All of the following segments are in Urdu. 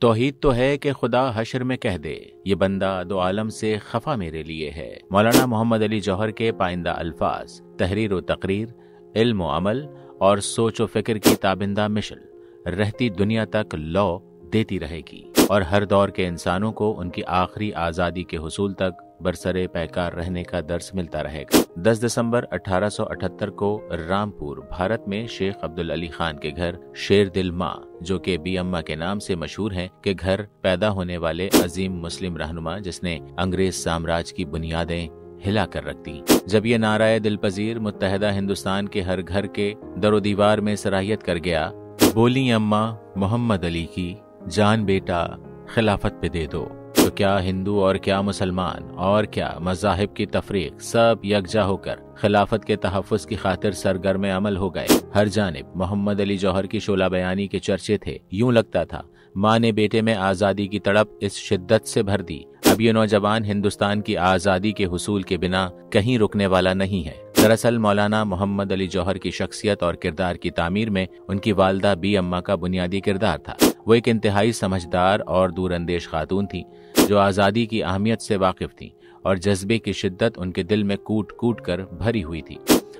توحید تو ہے کہ خدا حشر میں کہہ دے، یہ بندہ دو عالم سے خفا میرے لیے ہے۔ مولانا محمد علی جوہر کے پائندہ الفاظ، تحریر و تقریر، علم و عمل اور سوچ و فکر کی تابندہ مشل رہتی دنیا تک لو دیتی رہے گی اور ہر دور کے انسانوں کو ان کی آخری آزادی کے حصول تک برسرے پیکار رہنے کا درس ملتا رہے گا۔ 10 دسمبر 1878 کو رامپور بھارت میں شیخ عبدالعلی خان کے گھر شیر دل ماں، جو کہ بی اماں کے نام سے مشہور ہیں، کے گھر پیدا ہونے والے عظیم مسلم رہنما جس نے انگریز سامراج کی بنیادیں ہلا کر رکھ دی، جب یہ نعرہ دل پذیر متحدہ ہندوستان کے ہر گھر کے در و دیوار میں سرایت کر گیا، بولی اماں محمد علی کی جان بیٹا خلافت پہ دے دو، تو کیا ہندو اور کیا مسلمان اور کیا مذاہب کی تفریق سب یکجا ہو کر خلافت کے تحفظ کی خاطر سرگرم عمل ہو گئے۔ ہر جانب محمد علی جوہر کی شعلہ بیانی کے چرچے تھے۔ یوں لگتا تھا ماں نے بیٹے میں آزادی کی تڑپ اس شدت سے بھر دی، اب یہ نوجوان ہندوستان کی آزادی کے حصول کے بنا کہیں رکنے والا نہیں ہے۔ دراصل مولانا محمد علی جوہر کی شخصیت اور کردار کی تعمیر میں ان کی والدہ بی اماں کا بنیادی کردار تھا۔ وہ ایک انتہائی سمجھدار اور دور اندیش خاتون تھی جو آزادی کی اہمیت سے واقف تھی اور جذبے کی شدت ان کے دل میں کوٹ کوٹ کر بھری ہوئی تھی،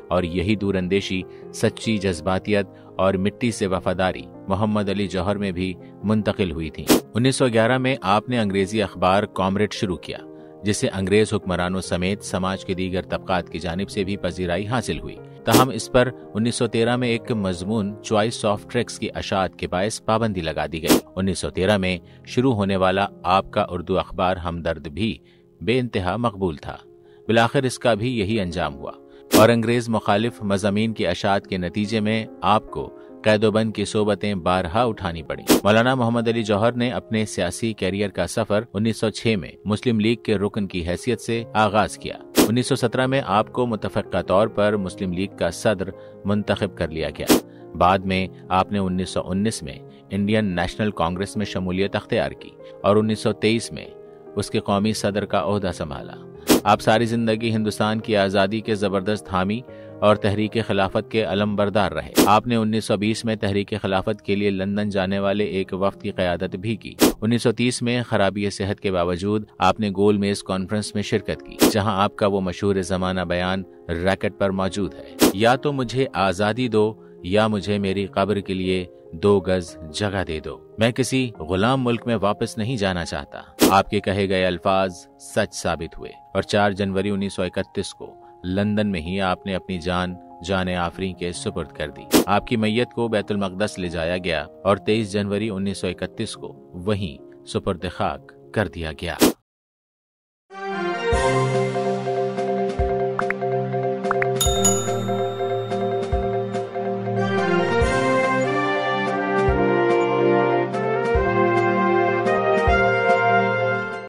اور یہی دور اندیشی، سچی جذباتیت اور مٹی سے وفاداری محمد علی جوہر میں بھی منتقل ہوئی تھی۔ 1911 میں آپ نے انگریزی اخبار کامریڈ شروع کیا، جسے انگریز حکمرانوں سمیت سماج کے دیگر طبقات کی جانب سے بھی پذیرائی حاصل ہوئی، تاہم اس پر 1913 میں ایک مضمون چوائس آف ٹریکس کی اشاعت کے باعث پابندی لگا دی گئی۔ 1913 میں شروع ہونے والا آپ کا اردو اخبار ہمدرد بھی بے انتہا مقبول تھا۔ بالآخر اس کا بھی یہی انجام ہوا اور انگریز مخالف مضامین کی اشاعت کے نتیجے میں آپ کو قید و بند کی صحبتیں بارہا اٹھانی پڑیں۔ مولانا محمد علی جوہر نے اپنے سیاسی کیریئر کا سفر 1906 میں مسلم لیگ کے رکن کی حیثیت سے آغاز کیا۔ 1917 میں آپ کو متفقہ طور پر مسلم لیگ کا صدر منتخب کر لیا گیا۔ بعد میں آپ نے 1919 میں انڈین نیشنل کانگریس میں شمولیت اختیار کی اور 1923 میں اس کے قومی صدر کا عہدہ سنبھالا۔ آپ ساری زندگی ہندوستان کی آزادی کے زبردست حامی اور تحریک خلافت کے علم بردار رہے۔ آپ نے 1920 میں تحریک خلافت کے لیے لندن جانے والے ایک وفد کی قیادت بھی کی۔ 1930 میں خرابی صحت کے باوجود آپ نے گول میز کانفرنس میں شرکت کی، جہاں آپ کا وہ مشہور زمانہ بیان ریکٹ پر موجود ہے، یا تو مجھے آزادی دو یا مجھے میری قبر کے لیے 2 گز جگہ دے دو، میں کسی غلام ملک میں واپس نہیں جانا چاہتا۔ آپ کے کہے گئے الفاظ سچ ثابت ہوئے اور 4 جنوری 1931 کو لندن میں ہی آپ نے اپنی جان آفریں کے سپرد کر دی۔ آپ کی میت کو بیت المقدس لے جایا گیا اور 23 جنوری 1931 کو وہیں سپرد خاک کر دیا گیا۔